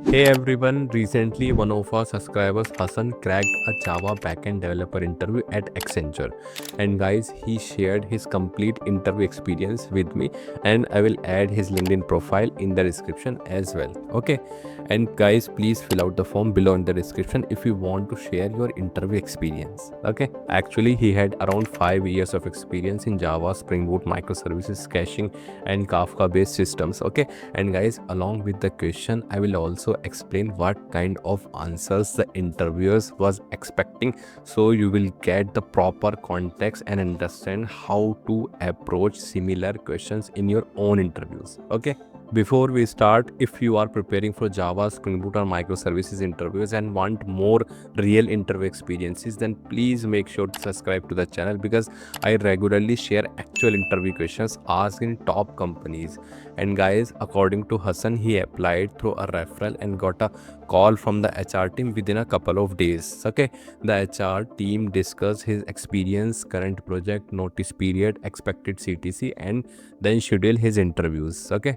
Hey everyone, recently one of our subscribers Hassan cracked a Java backend developer interview at Accenture. And guys, he shared his complete interview experience with me, and I will add his LinkedIn profile in the description as well. Okay. And guys, please fill out the form below in the description if you want to share your interview experience. Okay. Actually, he had around 5 years of experience in Java, Spring Boot, microservices, caching, and Kafka based systems. Okay. And guys, along with the question, I will also explain what kind of answers the interviewers was expecting, so you will get the proper context and understand how to approach similar questions in your own interviews. Okay. Before we start, if you are preparing for Java, Spring Boot or microservices interviews and want more real interview experiences, then please make sure to subscribe to the channel, because I regularly share actual interview questions asked in top companies. And guys, according to Hassan, he applied through a referral and got a call from the HR team within a couple of days. Okay, the HR team discussed his experience, current project, notice period, expected CTC, and then schedule his interviews. Okay.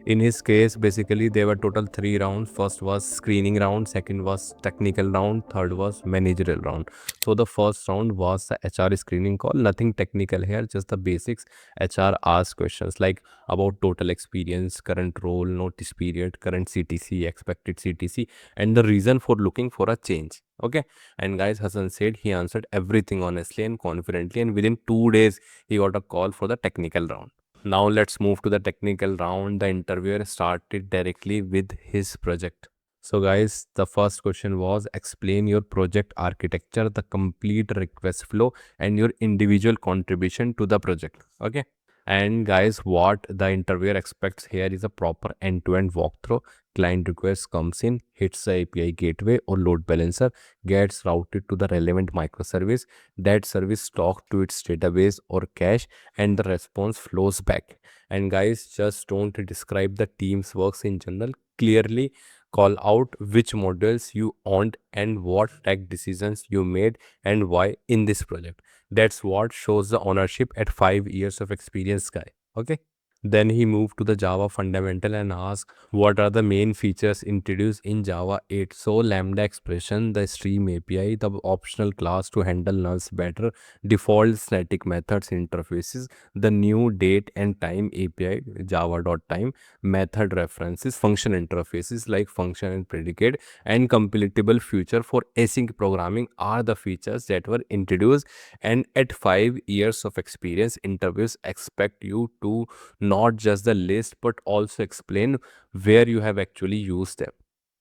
In his case, basically there were total 3 rounds. First was screening round, second was technical round, third was managerial round. So the first round was the HR screening call, nothing technical here, just the basics. HR asked questions like about total experience, current role, notice period, current CTC, expected CTC, and the reason for looking for a change. Okay. And guys, Hassan said he answered everything honestly and confidently, and within 2 days he got a call for the technical round. Now let's move to the technical round. The interviewer started directly with his project. So guys, the first question was explain your project architecture, the complete request flow, and your individual contribution to the project. Okay. And guys, what the interviewer expects here is a proper end-to-end walkthrough. Client request comes in, hits the API gateway or load balancer, gets routed to the relevant microservice. That service talks to its database or cache, and the response flows back. And guys, just don't describe the team's works in general. Clearly call out which modules you owned and what tech decisions you made and why in this project. That's what shows the ownership at 5 years of experience, guy. Okay. Then he moved to the Java fundamental and asked what are the main features introduced in Java 8. So Lambda expression, the stream API, the optional class to handle nulls better, default static methods interfaces, the new date and time API, java.time, method references, function interfaces like function and predicate, and completable feature for async programming are the features that were introduced. And at 5 years of experience, interviews expect you to not just the list but also explain where you have actually used them.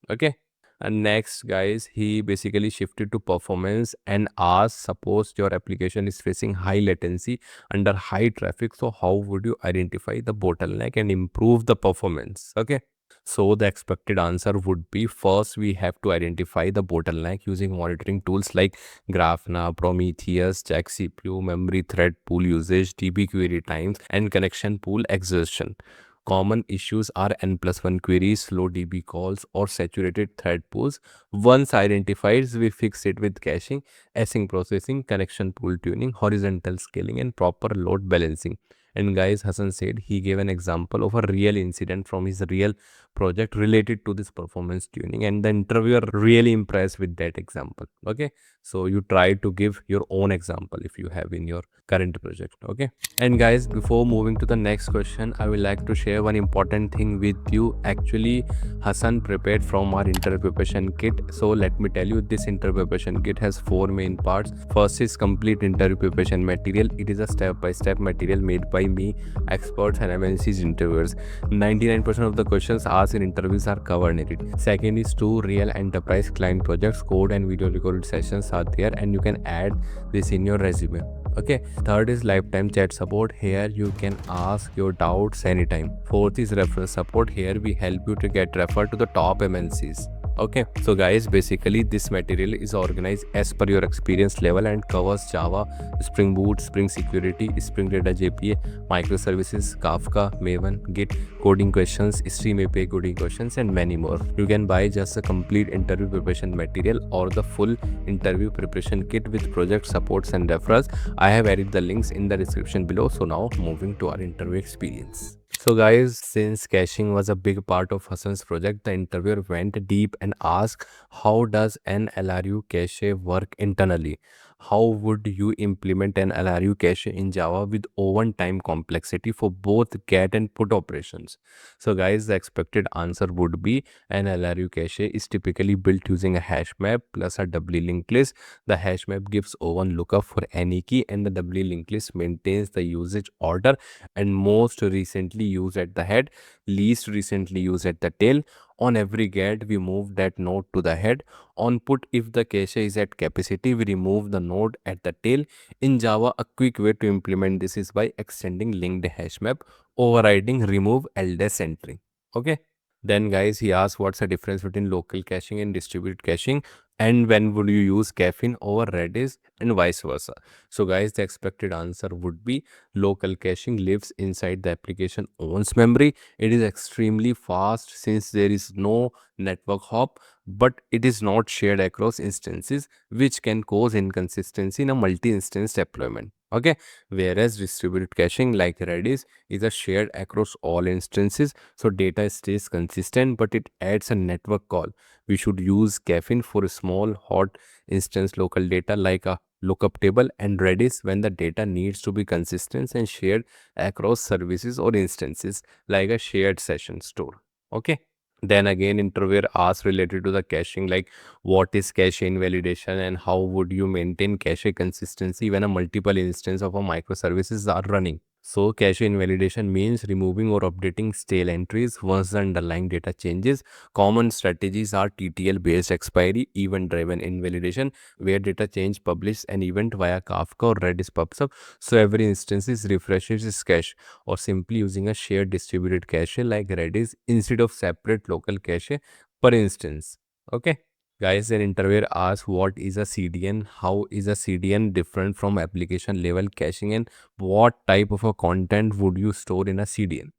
Okay. And next, guys, he basically shifted to performance and asked, suppose your application is facing high latency under high traffic, so how would you identify the bottleneck and improve the performance? Okay. So the expected answer would be, first we have to identify the bottleneck using monitoring tools like Grafana, Prometheus, check CPU, memory thread pool usage, DB query times, and connection pool exhaustion. Common issues are n+1 queries, slow DB calls, or saturated thread pools. Once identified, we fix it with caching, async processing, connection pool tuning, horizontal scaling, and proper load balancing. And guys, Hassan said he gave an example of a real incident from his real project related to this performance tuning, and the interviewer really impressed with that example. Okay. So you try to give your own example if you have in your current project. Okay. And guys, before moving to the next question, I would like to share one important thing with you. Actually, Hassan prepared from our interview preparation kit. So let me tell you, this interview preparation kit has 4 main parts. First is complete interview preparation material. It is a step-by-step material made by me, experts and MNC's interviewers. 99% of the questions asked in interviews are covered in it. Second is 2 real enterprise client projects, code and video recorded sessions are there, and you can add this in your resume. Okay. Third is lifetime chat support. Here you can ask your doubts anytime. Fourth is referral support. Here we help you to get referred to the top MNCs. Okay. So guys, basically this material is organized as per your experience level and covers Java, Spring Boot, Spring Security, Spring Data JPA, microservices, Kafka, Maven, Git, coding questions, Stream API coding questions, and many more. You can buy just a complete interview preparation material or the full interview preparation kit with project supports and referrals. I have added the links in the description below. So now moving to our interview experience. So, guys, since caching was a big part of Hassan's project, the interviewer went deep and asked, how does an LRU cache work internally? How would you implement an LRU cache in Java with overtime complexity for both get and put operations? So, guys, the expected answer would be an LRU cache is typically built using a hash map plus a doubly linked list. The hash map gives O1 lookup for any key, and the doubly linked list maintains the usage order and most recently used at the head, least recently used at the tail. On every get, we move that node to the head. On put, if the cache is at capacity, we remove the node at the tail. In Java, a quick way to implement this is by extending linked hash map, overriding remove ls entry. Okay. Then, guys, he asked what's the difference between local caching and distributed caching, and when would you use caffeine over Redis, and vice versa. So, guys, the expected answer would be local caching lives inside the application owns memory. It is extremely fast since there is no network hop, but it is not shared across instances, which can cause inconsistency in a multi-instance deployment. Okay, whereas distributed caching like Redis is a shared across all instances, so data stays consistent, but it adds a network call. We should use caffeine for a small hot instance local data like a lookup table, and Redis when the data needs to be consistent and shared across services or instances like a shared session store. Okay. Then again, interviewer asks related to the caching, like what is cache invalidation and how would you maintain cache consistency when a multiple instance of a microservices are running. So cache invalidation means removing or updating stale entries once the underlying data changes. Common strategies are TTL based expiry, event driven invalidation, where data change publish an event via Kafka or Redis pops up, so every instance is refreshes its cache, or simply using a shared distributed cache like Redis instead of separate local cache per instance. Okay. Guys, an interviewer asks what is a CDN, how is a CDN different from application level caching, and what type of a content would you store in a CDN.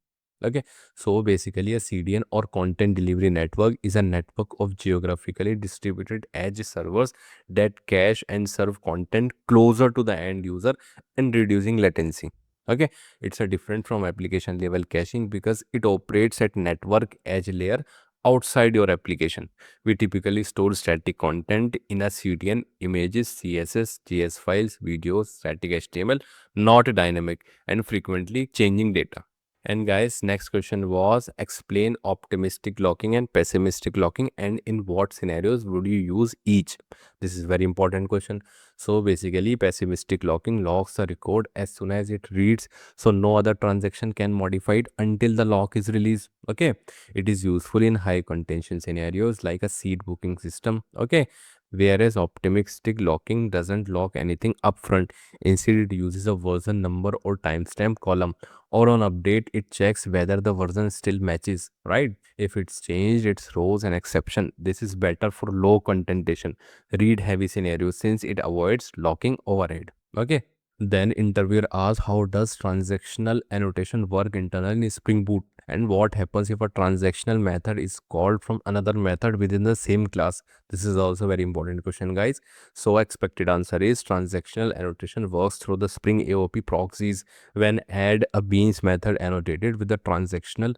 Okay, so basically a CDN or content delivery network is a network of geographically distributed edge servers that cache and serve content closer to the end user and reducing latency. Okay, it's a different from application level caching because it operates at network edge layer outside your application. We typically store static content in a CDN, images, CSS, JS files, videos, static HTML, not dynamic and frequently changing data. And guys, next question was explain optimistic locking and pessimistic locking, and in what scenarios would you use each? This is very important question. So basically, pessimistic locking locks the record as soon as it reads, so no other transaction can modify it until the lock is released. Okay, it is useful in high contention scenarios like a seat booking system. Okay, whereas optimistic locking doesn't lock anything upfront. Instead, it uses a version number or timestamp column, or on update it checks whether the version still matches, right? If it's changed, it throws an exception. This is better for low contention read heavy scenarios since it avoids locking overhead. Okay. Then interviewer asks how does transactional annotation work internally in Spring Boot, and what happens if a transactional method is called from another method within the same class. This is also very important question, guys. So expected answer is transactional annotation works through the Spring AOP proxies. When add a beans method annotated with the transactional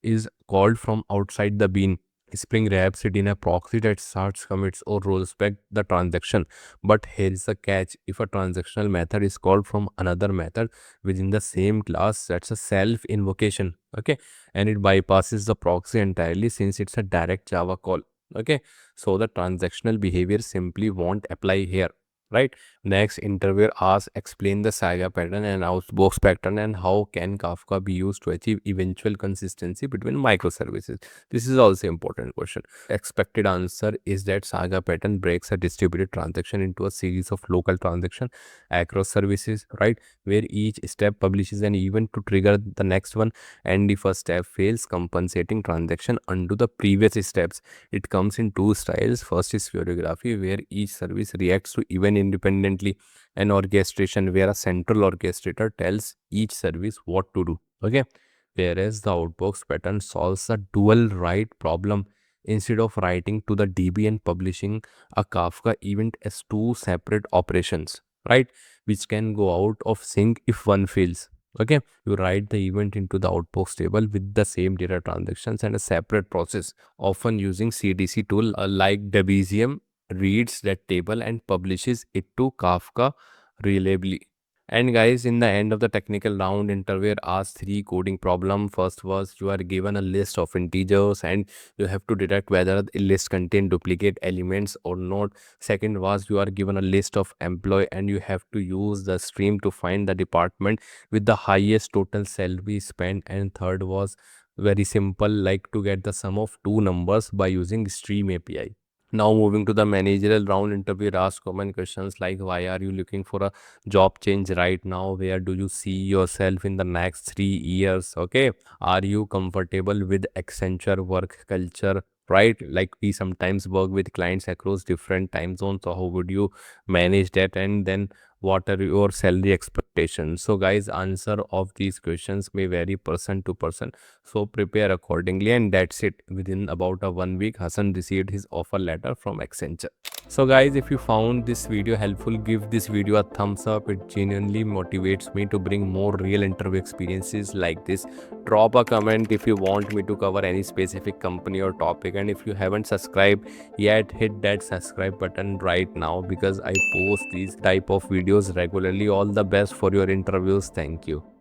is called from outside the bean, Spring wraps it in a proxy that starts, commits, or rolls back the transaction. But here is the catch: if a transactional method is called from another method within the same class, that's a self invocation. Okay, and it bypasses the proxy entirely since it's a direct Java call. Okay, so the transactional behavior simply won't apply here. Right. Next, interviewer asks, explain the Saga pattern and outbox pattern, and how can Kafka be used to achieve eventual consistency between microservices. This is also important question. Expected answer is that Saga pattern breaks a distributed transaction into a series of local transactions across services, right? Where each step publishes an event to trigger the next one, and if a step fails, compensating transaction undo the previous steps. It comes in two styles. First is choreography, where each service reacts to event independently, and orchestration, where a central orchestrator tells each service what to do. Okay, whereas the outbox pattern solves a dual write problem. Instead of writing to the DB and publishing a Kafka event as two separate operations, right, which can go out of sync if one fails. Okay, you write the event into the outbox table with the same data transactions and a separate process, often using CDC tool like Debezium reads that table and publishes it to Kafka reliably. And guys, in the end of the technical round, interviewer asked three coding problem. First was you are given a list of integers and you have to detect whether the list contain duplicate elements or not. Second was you are given a list of employee and you have to use the stream to find the department with the highest total salary spent. And third was very simple, like to get the sum of two numbers by using stream API. Now moving to the managerial round, interview ask common questions like why are you looking for a job change right now? Where do you see yourself in the next 3 years? Okay. Are you comfortable with Accenture work culture? Right? Like we sometimes work with clients across different time zones. So how would you manage that? And then what are your salary expectations? So guys, answer of these questions may vary person to person, so prepare accordingly. And that's it. Within about a 1 week, Hassan received his offer letter from Accenture. So guys, if you found this video helpful, give this video a thumbs up. It genuinely motivates me to bring more real interview experiences like this. Drop a comment if you want me to cover any specific company or topic, and if you haven't subscribed yet, hit that subscribe button right now because I post these type of videos regularly. All the best for your interviews. Thank you.